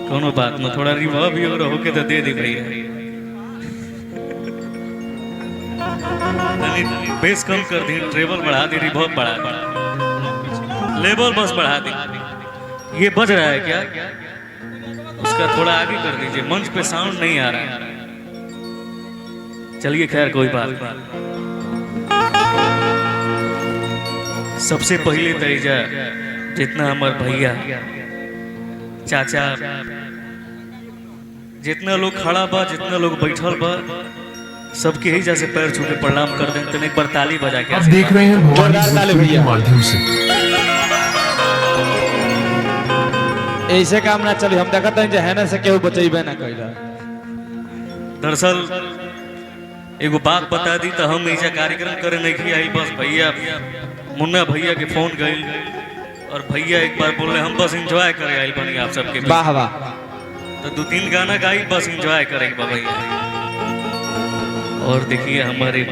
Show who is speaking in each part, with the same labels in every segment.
Speaker 1: कोनो बात न, थोड़ा रिवर्ब भी और होके तो दे दी भैया, बेस कम कर दी, ट्रेवल बढ़ा दी, रिवर्ब बढ़ा दी, लेवल बस बढ़ा दी। ये बज रहा है क्या? उसका थोड़ा आगे कर दीजिए, मंच पे साउंड नहीं आ रहा है। चलिए खैर कोई बात नहीं। सबसे पहले तैजा जितना हमार भैया चाचा जितना लोग खड़ा बा, जितना लोग बैठल बा, सबके ही जैसे पैर छू के प्रणाम कर दें। तो एक बार ताली बजा के
Speaker 2: आप देख रहे हैं भवानी के माध्यम से।
Speaker 3: ऐसे काम ना चली, हम देखते हैं है ना से केहू बचेबे ना कइला।
Speaker 1: दरअसल एगो बात बता दी तो हम ऐसा कार्यक्रम करे नहीं कि आई, बस भैया मुन्ना भैया के फोन गई और भैया एक बार बोले हम बस एंजॉय करे आइल बनी आप सबके।
Speaker 3: वाह वाह।
Speaker 1: तो 2-3 गाना गाई, बस एंजॉय करेंगे भैया। और देखिए हमारे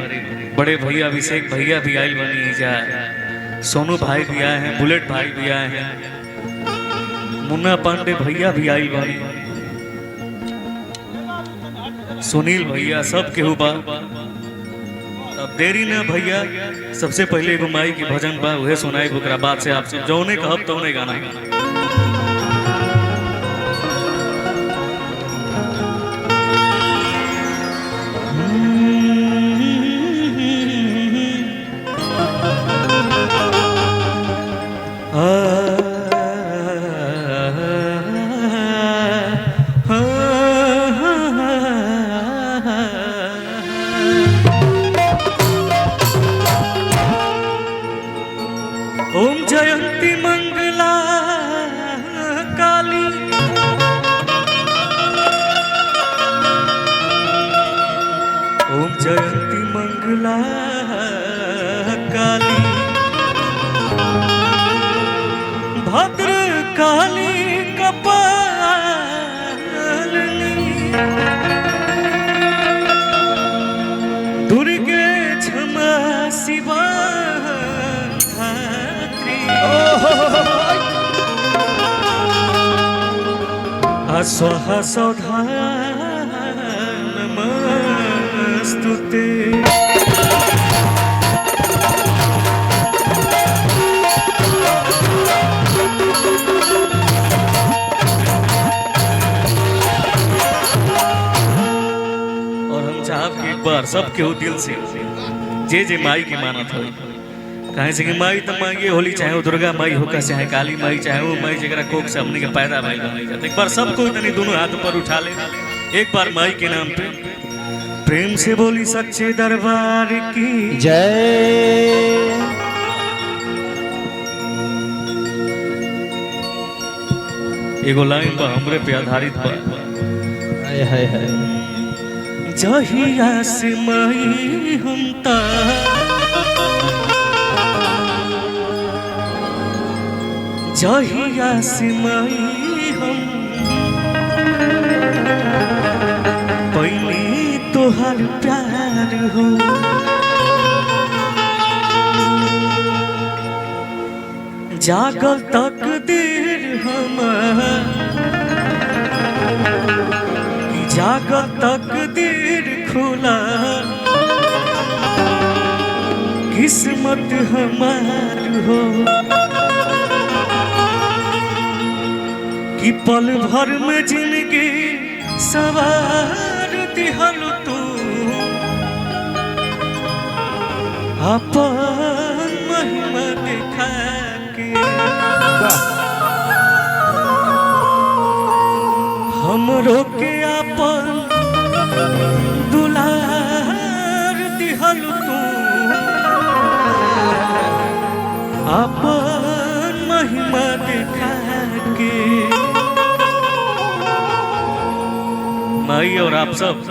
Speaker 1: बड़े भैया अभिषेक भैया भी आइल बनी जा, सोनू भाई भी आए हैं, बुलेट भाई भी आए हैं, मुन्ना पांडे भैया भी आइल बनी, सुनील भैया, सब केहू बा। अब देरी ना भैया, सबसे पहले एगो माई की भजन बा, उहे सुनाई, ओकरा बाद से आपसे जौने कहब तौने गाना। ओम जयंती मंगला काली, ओम जयंती मंगला काली, भद्र काली कपालिनी, दुर्गे क्षमा शिवा स्वाहा सौधा नमस्तुते। और हम चाहब कि एक बार सब केहू दिल से जे माई की मानत हो, कहे से कि माई तो मांगे होली, चाहे वो दुर्गा माई हो, चाहे काली माई, चाहे वो माई जरा कोख से हमने के पैदा भाई बनाई जाते। एक बार सबको इतनी दोनों हाथ पर उठा ले, एक बार माई के नाम पे प्रेम से बोली सच्चे दरबार की
Speaker 3: जय।
Speaker 1: एगो लाइन बा हमरे पे आधारित बा,
Speaker 3: हाय हाय हाय।
Speaker 1: जहिया से माई हम ता जहिया से माई हम पहली तोहर प्यार हो, जागल तकदीर हमार, जागल तकदीर खुला, किस्मत हमार हो कि पल भर में जिंदगी सवार दिहल तू, अपन महिमा दिखा के हमरो के अपन दुलार दिहल तू, अपन महिमा दिखा के। माई और आप सब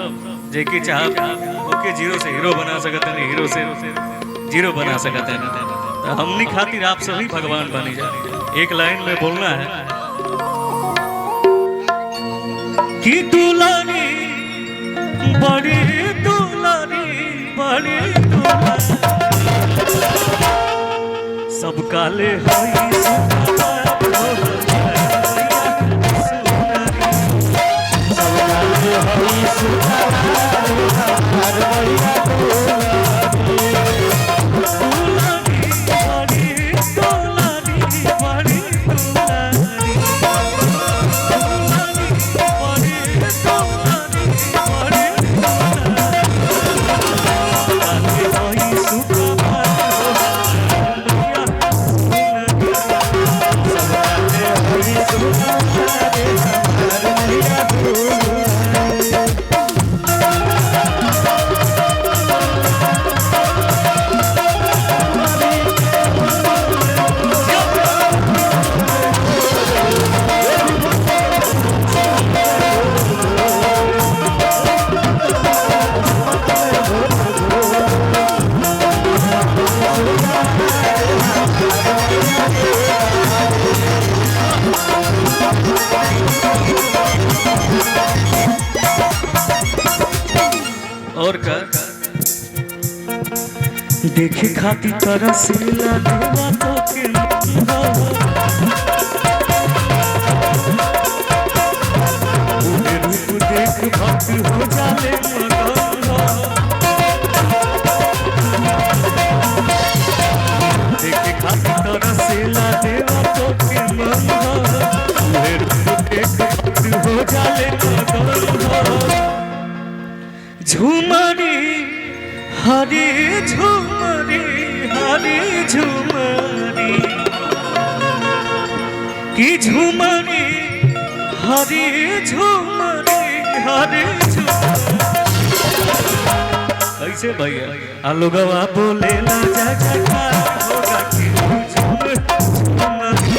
Speaker 1: जेके चाहत ओके जीरो से हीरो बना सकते हैं, हीरो से जीरो बना सकते हैं। तो हमनी खातिर आप सभी भगवान बनी जाए। एक लाइन में बोलना है कि दुलारी बड़ी दुलारी बड़ी दुलारी, सब काले होई और का देखे खाती तरह से देवा तो के रूप देख भक्त हो जाले देखे खाती तरह से देवा तो के रूप देख भक्त हो जाले झुमरी हरी झुमरी हरी झुमरी की झुमरी हरी झुमरी हरी झुमरी कैसे भैया लोगवा बोले ना जगकार होगा कि झुमरी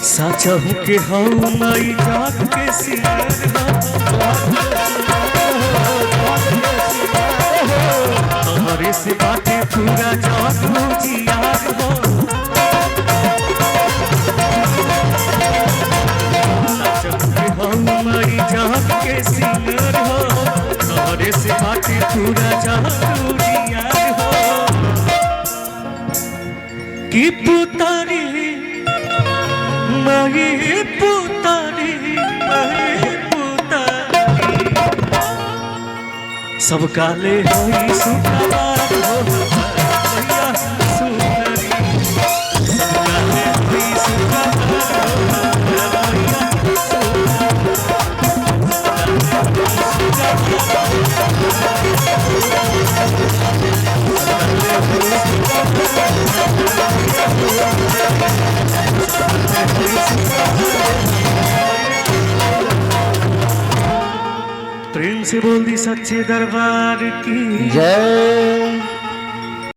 Speaker 1: साचा हूँ के हाउ माई जाग के सिंगर हमारे से बातें पूरा जाग हो जियार हो साचा हूँ के हाउ माई जाग के सिंगर हो हमारे से बातें पूरा जाग हो जियार हो की पुतारी माही पुतारी सब काले होई सुखवार हो भैया सुंदरी सब काले होई सुखवार हो भैया प्रेम से बोल दी सच्चे दरबार की
Speaker 3: जय।